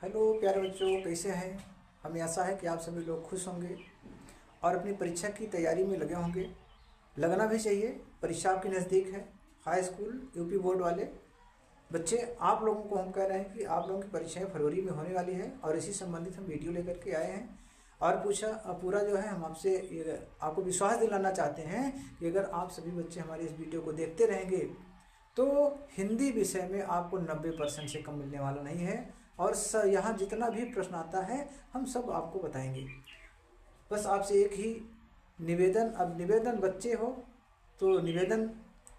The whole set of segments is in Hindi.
हेलो प्यारे बच्चों, कैसे हैं। हमें आशा है कि आप सभी लोग खुश होंगे और अपनी परीक्षा की तैयारी में लगे होंगे। लगना भी चाहिए, परीक्षा आपके नज़दीक है। हाई स्कूल यूपी बोर्ड वाले बच्चे, आप लोगों को हम कह रहे हैं कि आप लोगों की परीक्षाएं फरवरी में होने वाली है और इसी संबंधित हम वीडियो लेकर के आए हैं। और पूरा जो है हम आपसे आपको विश्वास दिलाना चाहते हैं कि अगर आप सभी बच्चे हमारे इस वीडियो को देखते रहेंगे तो हिंदी विषय में आपको 90% से कम मिलने वाला नहीं है। और यहाँ जितना भी प्रश्न आता है हम सब आपको बताएंगे। बस आपसे एक ही निवेदन, अब निवेदन बच्चे हो तो निवेदन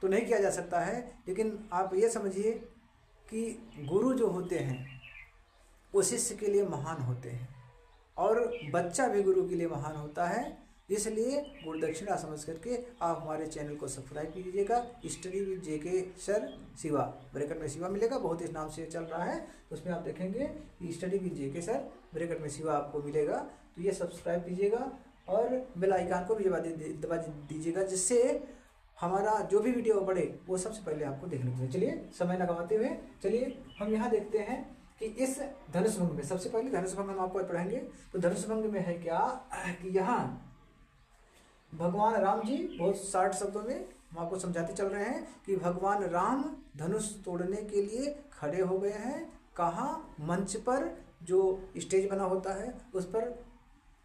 तो नहीं किया जा सकता है, लेकिन आप ये समझिए कि गुरु जो होते हैं वो शिष्य के लिए महान होते हैं और बच्चा भी गुरु के लिए महान होता है। इसलिए गुरु दक्षिणा समझ करके आप हमारे चैनल को सब्सक्राइब कीजिएगा। Study with JK sir Shiva, bracket में शिवा मिलेगा, बहुत इस नाम से चल रहा है, तो उसमें आप देखेंगे कि study with JK sir bracket में शिवा आपको मिलेगा। तो ये सब्सक्राइब कीजिएगा और बेल आइकन को भी दबा दीजिएगा, जिससे हमारा जो भी वीडियो बढ़े वो सबसे पहले आपको देखने को मिले। चलिए समय न गवाते हुए चलिए हम यहाँ देखते हैं कि इस धनुष भंग में, सबसे पहले धनुष भंग हम आपको पढ़ेंगे। तो धनुष भंग में है क्या कि यहाँ भगवान राम जी, बहुत शार्ट शब्दों में हम आपको समझाते चल रहे हैं कि भगवान राम धनुष तोड़ने के लिए खड़े हो गए हैं। कहाँ? मंच पर, जो स्टेज बना होता है उस पर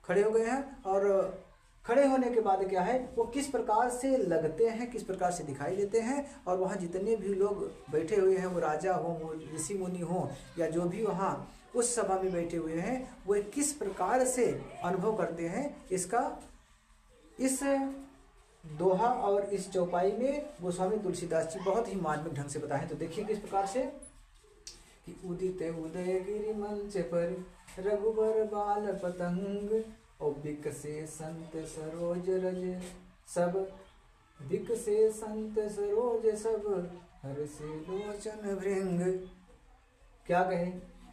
खड़े हो गए हैं। और खड़े होने के बाद क्या है, वो किस प्रकार से लगते हैं, किस प्रकार से दिखाई देते हैं। और वहाँ जितने भी लोग बैठे हुए हैं, वो राजा हो, ऋषि मुनि हो, या जो भी वहाँ उस सभा में बैठे हुए हैं, वो किस प्रकार से अनुभव करते हैं, इसका इस दोहा और इस चौपाई में गोस्वामी तुलसीदास जी बहुत ही मार्मिक ढंग से बताएं। तो देखिए किस प्रकार से कि उदित उदय गिरि मंच पर रघुबर बाल पतंग और बिकसे संत सरोज रज सब, बिकसे संत सरोज सब हर्षे लोचन भृंग। क्या कहे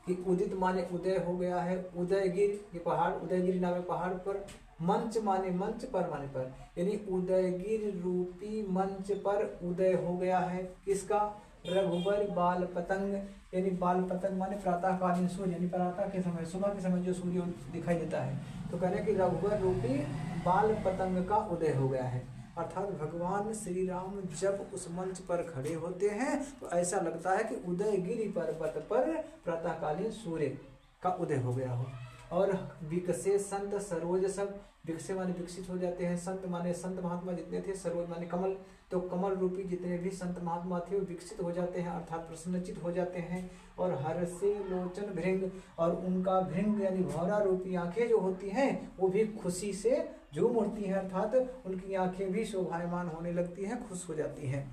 कि उदित माने उदय हो गया है, उदयगिर ये पहाड़, उदयगिरी नामक पहाड़ पर, मंच माने मंच, पर माने पर, यानी उदयगिर रूपी मंच पर उदय हो गया है किसका? रघुबर बाल पतंग, यानी बाल पतंग माने प्रातःकालीन सूर्य, यानी प्रातः के समय, सुबह के समय जो सूर्य दिखाई देता है। तो कह रहे हैं कि रघुबर रूपी बाल पतंग का उदय हो गया है। अर्थात भगवान श्री राम जब उस मंच पर खड़े होते हैं तो ऐसा लगता है कि उदयगिरी पर्वत पर प्रातःकालीन सूर्य का उदय हो गया हो। और विकसे संत सरोज सब, विकसे माने विकसित हो जाते हैं, संत माने संत महात्मा जितने थे, सरोज माने कमल, तो कमल रूपी जितने भी संत महात्मा थे वो विकसित हो जाते हैं, अर्थात प्रसन्नचित हो जाते हैं। और हर्षे लोचन भृंग, और उनका भृंग यानी भौरा रूपी आंखें जो होती हैं वो भी खुशी से झूम उठती हैं, अर्थात उनकी आंखें भी शोभायमान होने लगती हैं, खुश हो जाती हैं।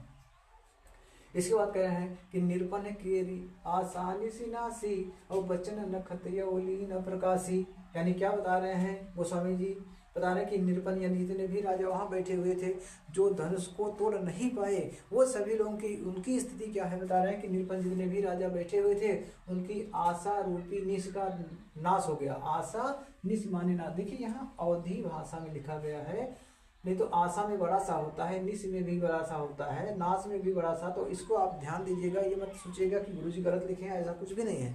इसके बाद कह रहे हैं कि निरपन केरी आसानी सी नासी और बचन नखत यौली न प्रकाशी, यानी क्या बता रहे हैं गोस्वामी जी? बता रहे हैं कि निरपन यानी जितने भी राजा वहां बैठे हुए थे जो धनुष को तोड़ नहीं पाए, वो सभी लोगों की उनकी स्थिति क्या है बता रहे हैं कि निरपन जितने भी राजा बैठे हुए थे उनकी आशा रूपी निश का नाश हो गया। आशा निश माने ना, देखिए यहाँ अवधी भाषा में लिखा गया है, नहीं तो आशा में बड़ा सा होता है, निश में भी बड़ा सा होता है, नाश में भी बड़ा सा। तो इसको आप ध्यान दीजिएगा, ये मत सोचिएगा कि गुरुजी गलत लिखे हैं, ऐसा कुछ भी नहीं है।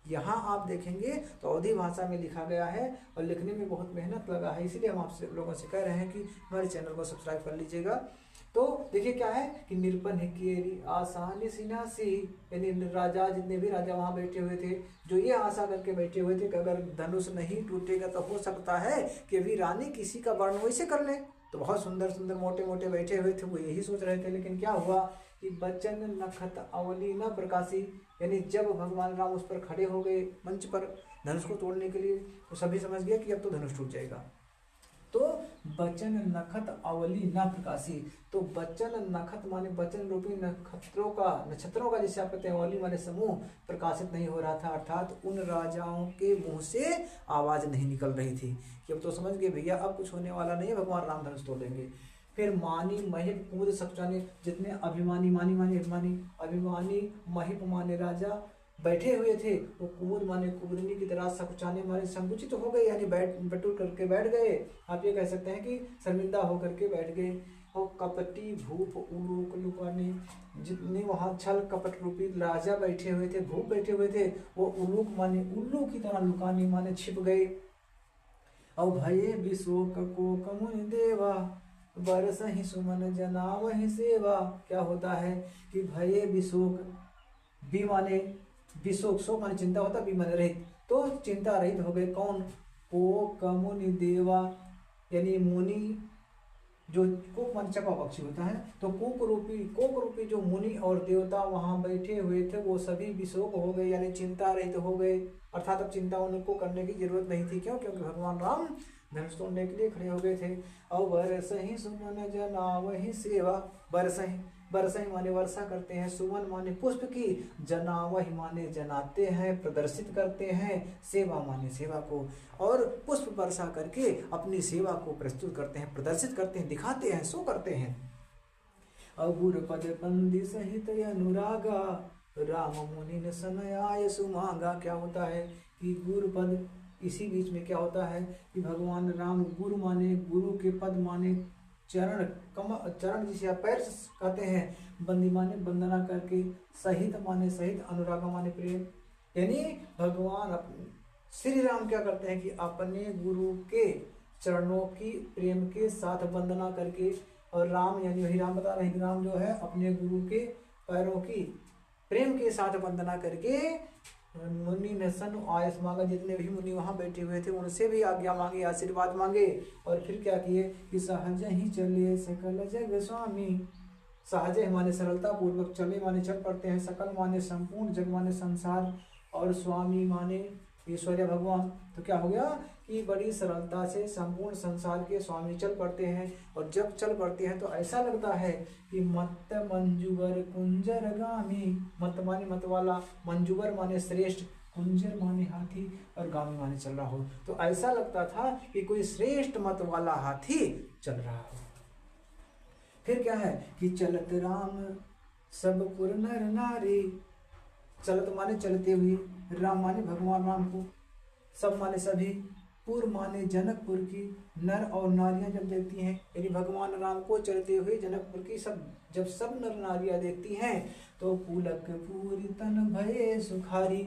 यहाँ आप देखेंगे तो अवधी भाषा में लिखा गया है और लिखने में बहुत मेहनत लगा है, इसीलिए हम आप लोगों से कह रहे हैं कि हमारे चैनल को सब्सक्राइब कर लीजिएगा। तो देखिए क्या है कि निरपन हिकेरी आसानी सिनासी, यानी राजा जितने भी राजा वहां बैठे हुए थे जो ये आशा करके बैठे हुए थे कि अगर धनुष नहीं टूटेगा तो हो सकता है कि अभी रानी किसी का वर्ण वैसे कर ले। तो बहुत सुंदर सुंदर मोटे मोटे बैठे हुए थे, वो यही सोच रहे थे, लेकिन क्या हुआ कि बचन नखत अवली न प्रकाशी, यानी जब भगवान राम उस पर खड़े हो गए मंच पर धनुष को तोड़ने के लिए, तो सभी समझ गए कि अब तो धनुष टूट जाएगा। तो बचन नखत अवली न प्रकाशी, तो बचन नखत माने बचन रूपी नक्षत्रों का जिसे आप कहते हैं, अवली माने समूह, प्रकाशित नहीं हो रहा था, अर्थात उन राजाओं के मुंह से आवाज नहीं निकल रही थी कि अब तो समझ गए भैया अब कुछ होने वाला नहीं है, भगवान राम धनुष तोड़ देंगे। फिर मानी महिप कूद सकुचाने, जितने अभिमानी, मानी मानी अभिमानी, अभिमानी महिप माने राजा बैठे हुए थे वो कूद माने कूदनी की तरह सकुचाने माने संकुचित तो हो गए, यानी बटुर करके बैठ गए। आप ये कह सकते हैं कि शर्मिंदा होकर के बैठ गए। और कपटी भूप उलोक लुकाने, जितने वहाँ छल कपट रूपी राजा बैठे हुए थे, भूप बैठे हुए थे, वो उलूक माने उल्लू की तरह लुकाने माने छिप गए। और भये विशोक को कमुनि देवा, बरस ही सुमन जनाव ही सेवा। क्या होता है कि भये विशोक, बी माने विशोक, शोक माने चिंता होता, बी माने रहित, तो चिंता रहित हो गए। कौन? को कमुनि देवा, यानी मुनि, जो कोक माने चपा पक्षी होता है, तो कोक रूपी जो मुनि और देवता वहां बैठे हुए थे वो सभी विशोक हो गए, यानी चिंता रहित हो गए। अर्थात अब चिंता उनको करने की जरूरत नहीं थी। क्यों? क्योंकि भगवान राम धनुष तोड़ने के लिए खड़े हो गए थे। और बरसहि सुमन जनावहि सेवा, बरसहि माने वर्षा करते हैं, सुमन माने पुष्प की, जनावहि माने जनाते हैं, प्रदर्शित करते हैं, सेवा माने सेवा को, और पुष्प वर्षा करके अपनी सेवा को प्रस्तुत करते हैं, प्रदर्शित करते हैं, दिखाते हैं, सो करते हैं। अगुर पद बंदी सहित अनुरागा, राम मुनि न सनयाय सुमांगा। क्या होता है कि गुरु पद, इसी बीच में क्या होता है कि भगवान राम, गुरु माने गुरु के पद माने चरण, चरण जिसे आप पैर कहते हैं, बंदी माने वंदना करके, सहित माने सहित, अनुराग माने प्रेम, यानी भगवान श्री राम क्या करते हैं कि अपने गुरु के चरणों की प्रेम के साथ वंदना करके, और राम यानी वही राम बता रहे हैं कि राम जो है अपने गुरु के पैरों की प्रेम के साथ वंदना करके मुनि ने सन आयस मांगा, जितने भी मुनि वहां बैठे हुए थे उनसे भी आज्ञा मांगी, आशीर्वाद मांगे, और फिर क्या किए कि सहज ही चले सकल जग स्वामी। सहज माने सरलता पूर्वक, चले माने चल पड़ते हैं, सकल माने संपूर्ण, जग माने संसार, और स्वामी माने ईश्वरीय भगवान। तो क्या हो गया कि बड़ी सरलता से संपूर्ण संसार के स्वामी चल पड़ते हैं। और जब चल पड़ते हैं तो ऐसा लगता है कि मत मंजुबर कुंजर गामी, मत माने मत वाला, मंजुबर माने श्रेष्ठ, कुंजर माने हाथी, और गामी माने चल रहा हो। तो ऐसा लगता था कि कोई श्रेष्ठ मत वाला हाथी चल रहा हो। फिर क्या है कि चलत राम सब पुर नर नारी, चलत माने चलते हुए, राम माने भगवान राम को, सब माने सभी, पुर माने जनकपुर की, नर और नारियां जब देखती हैं, यानी भगवान राम को चलते हुए जनकपुर की जब सब नर नारियां देखती हैं तो पुलक पूरी तन भये सुखारी।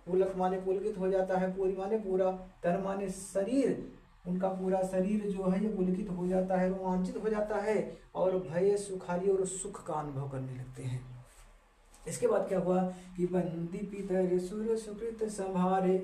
पुलक माने पुलकित हो जाता है, पूरी माने पूरा, तन माने शरीर, उनका पूरा शरीर जो है ये पुलकित हो जाता है, रोमांचित हो जाता है, और भय सुखारी, और सुख का अनुभव करने लगते हैं। इसके बाद क्या हुआ कि बंदी पितर सुर सुकृत संभारे,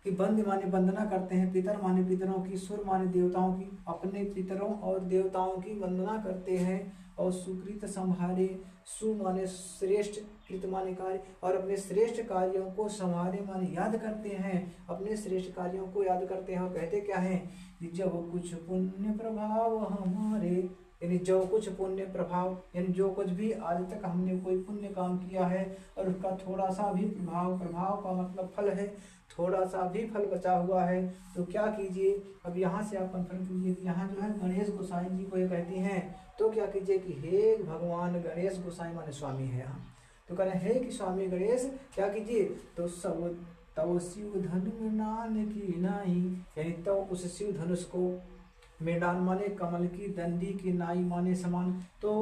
कि बंद माने वंदना करते हैं, पितर माने पितरों की, सुर माने देवताओं की, अपने पितरों और देवताओं की वंदना करते हैं, और सुकृत संभारे, सु माने श्रेष्ठ, कृत माने कार्य, और अपने श्रेष्ठ कार्यों को संभारे माने याद करते हैं, अपने श्रेष्ठ कार्यों को याद करते हैं। और कहते क्या है कि जब कुछ पुण्य प्रभाव हमारे, यानी जो कुछ पुण्य प्रभाव, यानी जो कुछ भी आज तक हमने कोई पुण्य काम किया है और उसका थोड़ा सा भी प्रभाव का मतलब फल है, थोड़ा सा भी फल बचा हुआ है, तो क्या कीजिए। अब यहाँ से आप कंफर्म कीजिए कि यहाँ जो है गणेश गोसाई जी को ये कहती हैं, तो क्या कीजिए कि हे भगवान गणेश गोसाई माने स्वामी है यहाँ, तो कह रहे हैं हे कि स्वामी गणेश क्या कीजिए, तो सब तव शिव धनु मृणान की नाई, यानी तव उस शिव धनुष को, मृणान माने कमल की, दंडी की, नाई माने समान, तो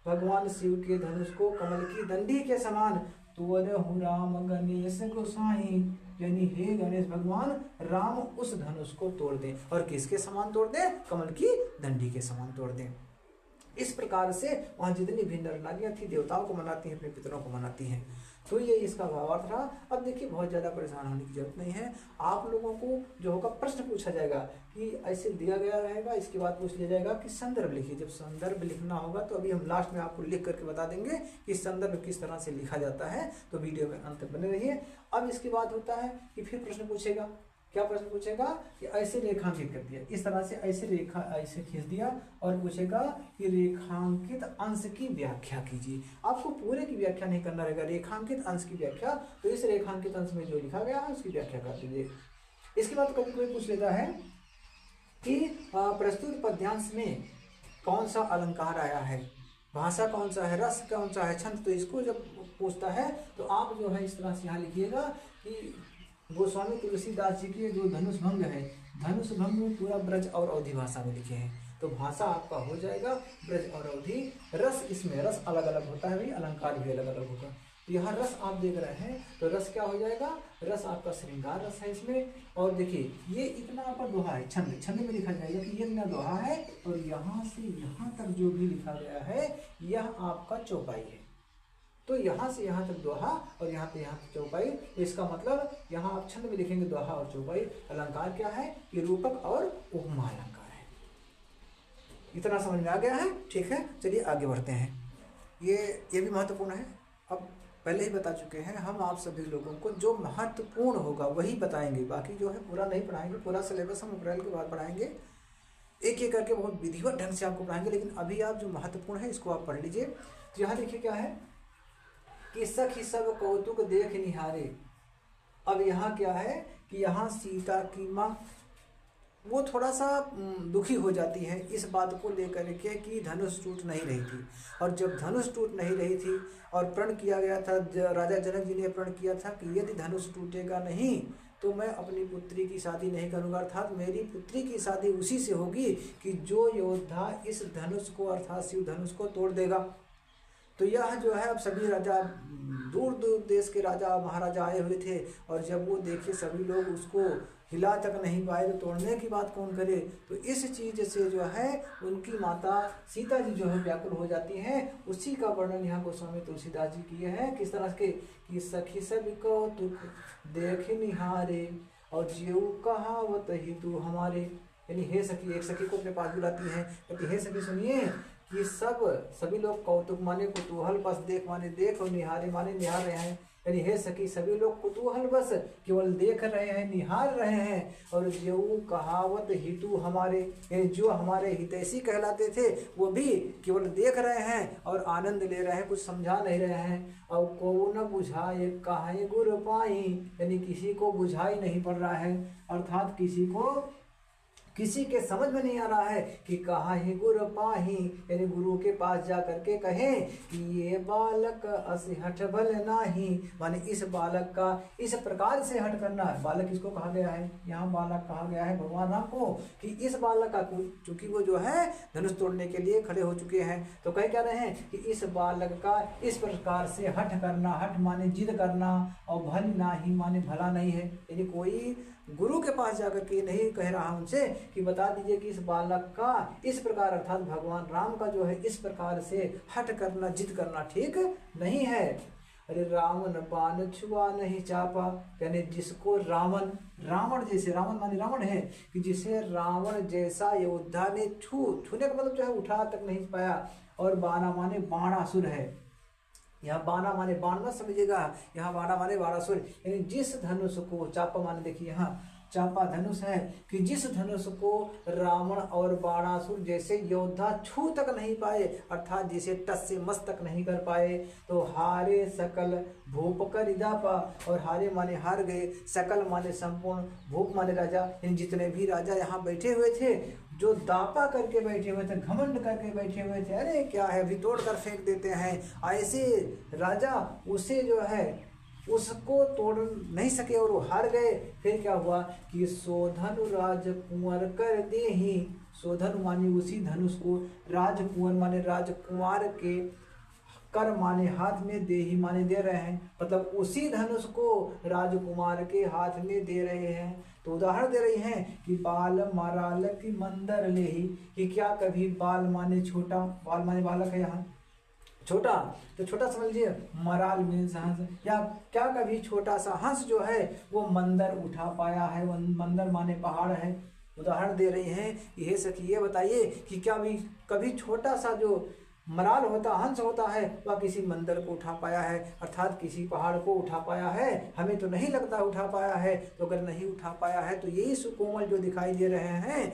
भगवान शिव के धनुष को कमल की दंडी के समान, तोरहु राम गणेश गोसाई, यानी हे गणेश भगवान राम उस धनुष को तोड़ दें, और किसके समान तोड़ दें? कमल की दंडी के समान तोड़ दें। इस प्रकार से वहां जितनी भी नर नारियां थी देवताओं को मनाती हैं, अपने पितरों को मनाती हैं। तो ये इसका भावार्थ रहा। अब देखिए बहुत ज़्यादा परेशान होने की जरूरत नहीं है। आप लोगों को जो होगा प्रश्न पूछा जाएगा कि ऐसे दिया गया रहेगा, इसके बाद पूछ लिया जाएगा कि संदर्भ लिखिए। जब संदर्भ लिखना होगा तो अभी हम लास्ट में आपको लिख करके बता देंगे कि संदर्भ किस तरह से लिखा जाता है, तो वीडियो में अंत बने रहिए। अब इसके बाद होता है कि फिर प्रश्न पूछेगा, क्या प्रश्न पूछेगा कि ऐसे रेखांकित कर दिया, इस तरह से ऐसे रेखा ऐसे खींच दिया, और पूछेगा कि रेखांकित अंश की व्याख्या कीजिए। आपको पूरे की व्याख्या नहीं करना रहेगा, रेखांकित अंश की व्याख्या, तो इस रेखांकित अंश में जो लिखा गया है उसकी व्याख्या कर दीजिए। इसके बाद कभी कोई पूछ लेता है कि प्रस्तुत पद्यांश में कौन सा अलंकार आया है, भाषा कौन सा है, रस कौन सा है, छंद, तो इसको जब पूछता है तो आप जो है इस तरह से यहाँ लिखिएगा कि गोस्वामी तुलसीदास जी के जो धनुष भंग है, धनुष भंग में पूरा ब्रज और अवधि भाषा में लिखे हैं। तो भाषा आपका हो जाएगा ब्रज और अवधि। रस, इसमें रस अलग अलग होता है भाई, अलंकार भी अलग अलग होगा। तो यहाँ रस आप देख रहे हैं, तो रस क्या हो जाएगा, रस आपका श्रृंगार रस है इसमें। और देखिए ये इतना आपका दोहा है, छंद, छंद में लिखा जाएगा कि ये इतना दोहा है, और यहाँ से यहाँ तक जो भी लिखा गया है यह आपका चौपाई है। तो यहाँ से यहाँ तक दोहा और यहाँ पे यहाँ तक चौपाई। इसका मतलब यहाँ आप छंद में लिखेंगे दोहा और चौपाई। अलंकार क्या है, ये रूपक और उपमा अलंकार है। इतना समझ में आ गया है, ठीक है। चलिए आगे बढ़ते हैं। ये भी महत्वपूर्ण है। अब पहले ही बता चुके हैं हम आप सभी लोगों को जो महत्वपूर्ण होगा वही बताएंगे, बाकी जो है पूरा नहीं पढ़ाएंगे। पूरा सिलेबस हम अप्रैल के बाद पढ़ाएंगे, एक एक करके बहुत विधिवत ढंग से आपको पढ़ाएंगे। लेकिन अभी आप जो महत्वपूर्ण है इसको आप पढ़ लीजिए। तो यहाँ देखिए क्या है कि सखी सब कौतुक देख निहारे। अब यहाँ क्या है कि यहाँ सीता की माँ वो थोड़ा सा दुखी हो जाती है इस बात को लेकर के कि धनुष टूट नहीं रही थी। और जब धनुष टूट नहीं रही थी और प्रण किया गया था, राजा जनक जी ने प्रण किया था कि यदि धनुष टूटेगा नहीं तो मैं अपनी पुत्री की शादी नहीं करूंगा, अर्थात मेरी पुत्री की शादी उसी से होगी कि जो योद्धा इस धनुष को अर्थात शिव धनुष को तोड़ देगा। तो यह जो है अब सभी राजा, दूर दूर देश के राजा महाराजा आए हुए थे, और जब वो देखे सभी लोग उसको हिला तक नहीं पाए तो तोड़ने की बात कौन करे। तो इस चीज से जो है उनकी माता सीता जी जो है व्याकुल हो जाती हैं। उसी का वर्णन यहाँ गोस्वामी तुलसीदास जी किए हैं, किस तरह के कि सखी सब कौतुक देख निहारे और जीव कहावत ही तू हमारे। यानी हे सखी, एक सखी को अपने पास बुलाती है, कहती हे सखी सुनिए कि सभी लोग कौतुक माने कुतूहल बस देख माने देख और निहारे माने निहार रहे हैं। यानी हे सखी सभी लोग कुतूहल बस केवल देख रहे हैं, निहार रहे हैं। और जो कहावत हितु हमारे, यानी जो हमारे हितैषी कहलाते थे वो भी केवल देख रहे हैं और आनंद ले रहे हैं, कुछ समझा नहीं रहे हैं। और को न बुझाए कहाए गुरु पाई, यानी किसी को बुझाई नहीं पड़ रहा है, अर्थात किसी के समझ में नहीं आ रहा है कि कहाँ ही गुरु पाही, यानी गुरु के पास जा करके कहें कि ये बालक अस हठ भल नाही, माने इस बालक का इस प्रकार से हट करना। बालक इसको कहा गया है, यहाँ बालक कहा गया है भगवान राम को कि इस बालक का, चूंकि वो जो है धनुष तोड़ने के लिए खड़े हो चुके हैं, तो कह क्या रहे हैं कि इस बालक का इस प्रकार से हट करना, हट माने जिद करना, और भल नाही माने भला नहीं है। यानी कोई गुरु के पास जाकर के नहीं कह रहा उनसे कि बता दीजिए कि इस बालक का इस प्रकार, अर्थात भगवान राम का जो है इस प्रकार से हट करना, जिद करना ठीक नहीं है। अरे रावण बाण छुआ नहीं चापा, यानी जिसको रावण जैसे, रावण माने रावण है कि जिसे रावण जैसा योद्धा ने छूने का मतलब जो है उठा तक नहीं पाया। और बाणा माने बाणासुर है, यहाँ बाणा माने बाण मत समझिएगा, यहाँ बाणा माने बाणासुर। यानी जिस धनुष को, चापा माने देखिए यहाँ चापा धनुष है कि जिस धनुष को रावण और बाणासुर जैसे योद्धा छू तक नहीं पाए, अर्थात जिसे टस से मस तक नहीं कर पाए। तो हारे सकल भूप कर इदापा, और हारे माने हार गए, सकल माने संपूर्ण, भूप माने राजा, इन जितने भी राजा यहाँ बैठे हुए थे, जो दापा करके बैठे हुए थे, घमंड करके बैठे हुए थे, अरे क्या है अभी तोड़ कर फेंक देते हैं, ऐसे राजा उसे जो है उसको तोड़ नहीं सके और वो हार गए। फिर क्या हुआ कि सोधनु राजकुंवर कर दे ही, सोधनु माने उसी धनुष को, राजकुंवर माने राजकुमार के, कर माने हाथ में, दे ही माने दे रहे हैं, मतलब उसी धनुष को राजकुमार के हाथ में दे रहे हैं। तो उदाहरण दे रही हैं कि बाल मराल की मंदर ले ही, कि क्या कभी बाल माने छोटा, बाल माने बालक है यहाँ छोटा, तो छोटा समझ लीजिए, मराल मीन्स हंस, या क्या कभी छोटा सा हंस जो है वो मंदर उठा पाया है, मंदर माने पहाड़ है। उदाहरण दे रही हैं ये सखी ये बताइए कि क्या भी कभी छोटा सा जो मराल होता, हंस होता है, वह किसी मंदिर को उठा पाया है, अर्थात किसी पहाड़ को उठा पाया है। हमें तो नहीं लगता उठा पाया है, तो अगर नहीं उठा पाया है तो यही सुकोमल जो दिखाई दे रहे हैं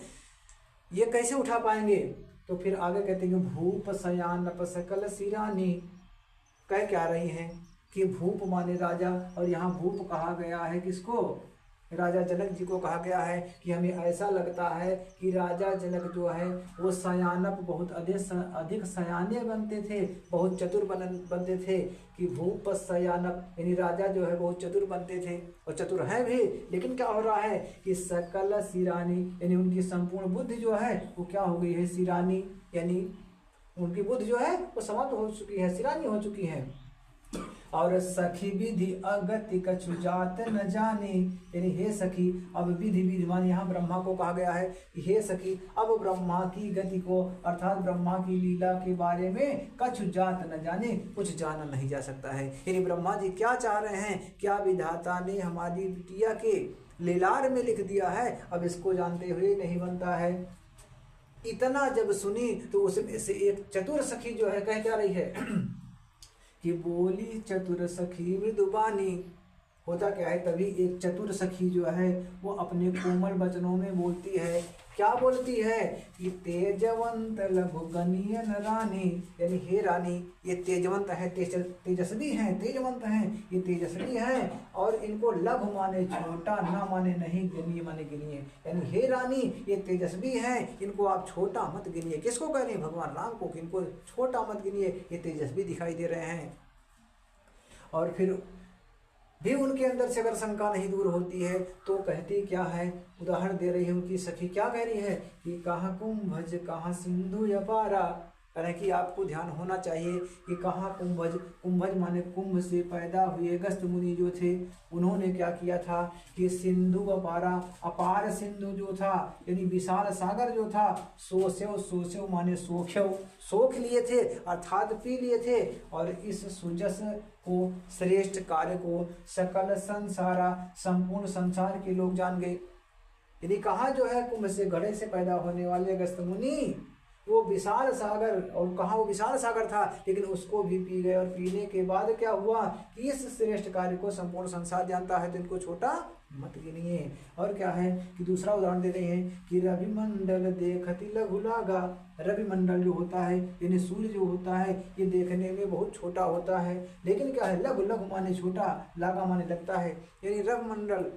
ये कैसे उठा पाएंगे। तो फिर आगे कहते हैं भूप सयान सकल सिरानी, कह क्या रही हैं कि भूप माने राजा, और यहाँ भूप कहा गया है किसको, राजा जनक जी को कहा गया है कि हमें ऐसा लगता है कि राजा जनक जो है वो सयानप बहुत अधिक सयाने बनते थे, बहुत चतुर बनते थे, कि भूप सयानप यानी राजा जो है बहुत चतुर बनते थे और चतुर हैं भी। लेकिन क्या हो रहा है कि सकल सिरानी यानी उनकी संपूर्ण बुद्धि जो है वो क्या हो गई है, सिरानी, यानी उनकी बुद्धि जो है वो समाप्त हो चुकी है, सिरानी हो चुकी है। और सखी विधि अगति कछु जात न जाने, यानी हे सखी, अब विधि विद्यमान, यहाँ ब्रह्मा को कहा गया है कि हे सखी अब ब्रह्मा की गति को अर्थात ब्रह्मा की लीला के बारे में कछु जात न जाने, कुछ जाना नहीं जा सकता है। यानी ब्रह्मा जी क्या चाह रहे हैं, क्या विधाता ने हमारी बिटिया के लीलार में लिख दिया है, अब इसको जानते हुए नहीं बनता है। इतना जब सुनी तो उसमें से एक चतुर सखी जो है कह क्या रही है कि बोली चतुर सखी मृदुबानी। होता क्या है, तभी एक चतुर सखी जो है वो अपने कोमल वचनों में बोलती है। क्या बोलती है कि तेजवंत लघु गणियन रानी, यानी हे रानी ये तेजवंत है, तेजस्वी हैं, तेजवंत हैं, ये तेजस्वी हैं और इनको लघु माने छोटा, ना माने नहीं, गणीय माने गिनिए। यानी हे रानी ये तेजस्वी हैं, इनको आप छोटा मत गिनिए। किसको कह रहे हैं, भगवान राम को, कि इनको छोटा मत गिनिए, ये तेजस्वी दिखाई दे रहे हैं। और फिर भी उनके अंदर से अगर शंका नहीं दूर होती है तो कहती क्या है, उदाहरण दे रही है उनकी सखी, क्या कह रही है कि कहाँ कुंभज कहाँ सिंधु अपारा। करें कि आपको ध्यान होना चाहिए कि कहाँ कुंभज, कुंभज माने कुंभ से पैदा हुए अगस्त्य मुनि जो थे, उन्होंने क्या किया था कि सिंधु अपारा, अपार सिंधु जो था यानी विशाल सागर जो था, सोसेव माने सोख्यव, सोख लिए थे अर्थात पी लिए थे। और इस सुजस को, श्रेष्ठ कार्य को सकल संसारा, संपूर्ण संसार के लोग जान गए। यदि कहा जो है कुंभ से, घड़े से पैदा होने वाले अगस्त्य मुनि, वो विशाल सागर, और कहाँ वो विशाल सागर था, लेकिन उसको भी पी गए। और पीने के बाद क्या हुआ कि इस श्रेष्ठ कार्य को संपूर्ण संसार जानता है, तो इनको छोटा मत गिनिए। और क्या है कि दूसरा उदाहरण दे रहे हैं कि रवि मंडल देखति लघु लागा। रवि मंडल जो होता है यानी सूर्य जो होता है ये देखने में बहुत छोटा होता है, लेकिन क्या है, लघु लघु माने छोटा, लागा माने लगता है। यानी रवि मंडल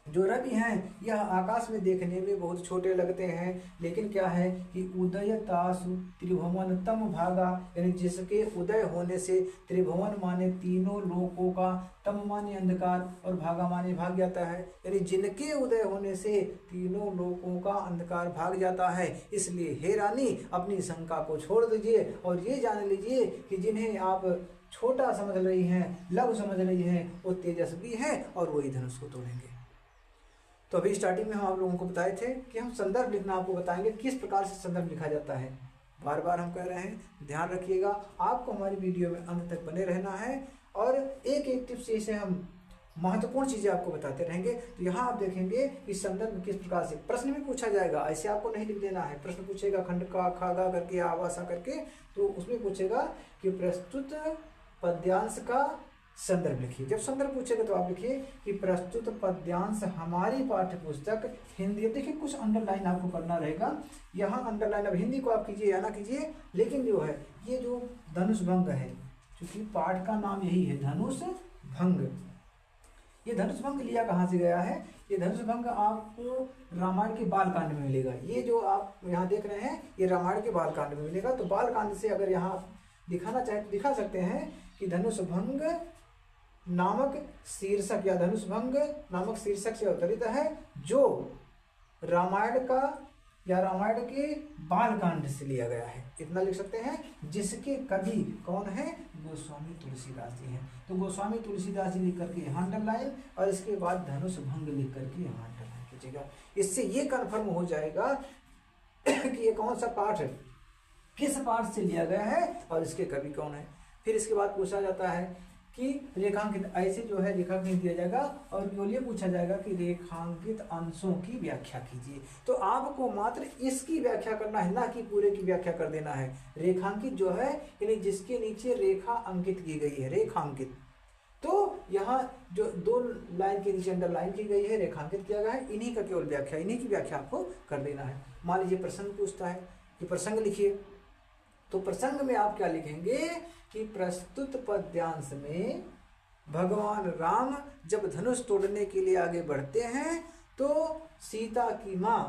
जो रवि हैं यह आकाश में देखने में बहुत छोटे लगते हैं, लेकिन क्या है कि उदय तासु त्रिभुवन तम भागा, यानी जिसके उदय होने से त्रिभुवन माने तीनों लोकों का, तम माने अंधकार और भागा माने भाग जाता है, यानी जिनके उदय होने से तीनों लोकों का अंधकार भाग जाता है। इसलिए हे रानी अपनी शंका को छोड़ दीजिए और ये जान लीजिए कि जिन्हें आप छोटा समझ रही हैं, लघु समझ रही हैं, वो तेजस्वी हैं और वही धनुष को तोड़ेंगे। तो अभी स्टार्टिंग में हम आप लोगों को बताए थे कि हम संदर्भ लिखना आपको बताएंगे, किस प्रकार से संदर्भ लिखा जाता है। बार बार हम कह रहे हैं, ध्यान रखिएगा, आपको हमारी वीडियो में अंत तक बने रहना है और एक एक टिप्स से हम महत्वपूर्ण चीज़ें आपको बताते रहेंगे। तो यहाँ आप देखेंगे कि संदर्भ में किस प्रकार से प्रश्न भी पूछा जाएगा, ऐसे आपको नहीं लिख देना है। प्रश्न पूछेगा खंड का खागा करके, आवासा करके, तो उसमें पूछेगा कि प्रस्तुत पद्यांश का संदर्भ लिखिए। जब संदर्भ पूछेगा तो आप लिखिए कि प्रस्तुत पद्यांश हमारी पाठ्य पुस्तक हिंदी। अब देखिए कुछ अंडरलाइन आपको करना रहेगा, यहाँ अंडरलाइन अब हिंदी को आप कीजिए या ना कीजिए, लेकिन जो है ये जो धनुष भंग है, क्योंकि पाठ का नाम यही है धनुष भंग। ये धनुष भंग लिया कहाँ से गया है, ये धनुष भंग आपको रामायण के बालकांड में मिलेगा। ये जो आप यहाँ देख रहे हैं ये रामायण के बालकांड में मिलेगा। तो बालकांड से अगर यहाँ दिखाना चाहे तो दिखा सकते हैं कि धनुष भंग नामक शीर्षक या धनुष भंग नामक शीर्षक से अवतरित है, जो रामायण का या रामायण के बालकांड से लिया गया है। इतना लिख सकते हैं, जिसके कवि कौन है, गोस्वामी तुलसीदास जी हैं। तो गोस्वामी तुलसीदास जी लिख करके यहाँ अंडरलाइन और इसके बाद धनुष भंग लिख करके यहाँ अंडरलाइन कीजिएगा। इससे ये कन्फर्म हो जाएगा कि ये कौन सा पाठ है, किस पाठ से लिया गया है और इसके कवि कौन है। फिर इसके बाद पूछा जाता है कि रेखांकित, ऐसे जो है रेखांकित दिया जाएगा और केवल ये पूछा जाएगा कि रेखांकित अंशों की व्याख्या कीजिए। तो आपको मात्र इसकी व्याख्या करना है, ना कि पूरे की व्याख्या कर देना है। रेखांकित जो है यानी जिसके नीचे रेखा अंकित की गई है, रेखांकित। तो यहाँ जो दो लाइन के नीचे अंडरलाइन की गई है, रेखांकित किया गया है, इन्हीं का केवल व्याख्या, इन्हीं की व्याख्या आपको कर देना है। मान लीजिए प्रसंग पूछता है कि प्रसंग लिखिए, तो प्रसंग में आप क्या लिखेंगे कि प्रस्तुत पद्यांश में भगवान राम जब धनुष तोड़ने के लिए आगे बढ़ते हैं तो सीता की माँ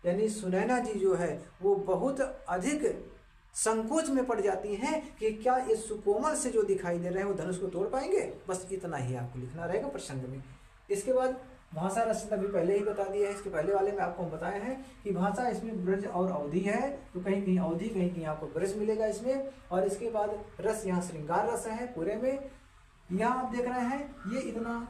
यानी सुनैना जी जो है वो बहुत अधिक संकोच में पड़ जाती हैं कि क्या इस सुकोमल से जो दिखाई दे रहे हैं वो धनुष को तोड़ पाएंगे। बस इतना ही आपको लिखना रहेगा प्रसंग में। इसके बाद भाषा रचना अभी पहले ही बता दिया है, इसके पहले वाले में आपको हम बताए हैं कि भाषा इसमें ब्रज और अवधि है, तो कहीं कहीं अवधि कहीं कहीं आपको ब्रज मिलेगा इसमें। और इसके बाद रस यहाँ श्रृंगार रस है पूरे में। यहाँ आप देख रहे हैं ये इतना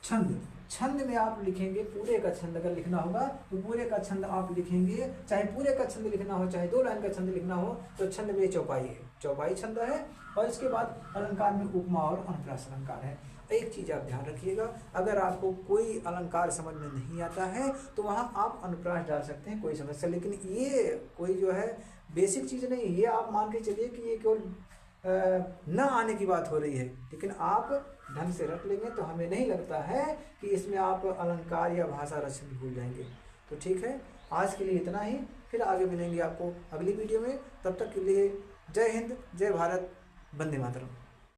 छंद, छंद में आप लिखेंगे पूरे का छंद अगर लिखना होगा तो पूरे का छंद आप लिखेंगे, चाहे पूरे का छंद लिखना हो चाहे 2 लाइन का छंद लिखना हो तो छंद में चौपाई है, चौपाई छंद है। और इसके बाद अलंकार में उपमा और अनुप्रास अलंकार है। एक चीज आप ध्यान रखिएगा, अगर आपको कोई अलंकार समझ में नहीं आता है तो वहाँ आप अनुप्रास डाल सकते हैं, कोई समस्या, लेकिन ये कोई जो है बेसिक चीज नहीं, ये आप मान के चलिए कि ये केवल न आने की बात हो रही है, लेकिन आप ढंग से रख लेंगे तो हमें नहीं लगता है कि इसमें आप अलंकार या भाषा रचना भूल जाएंगे। तो ठीक है, आज के लिए इतना ही, फिर आगे मिलेंगे आपको अगली वीडियो में। तब तक के लिए जय हिंद, जय भारत, वंदे मातरम।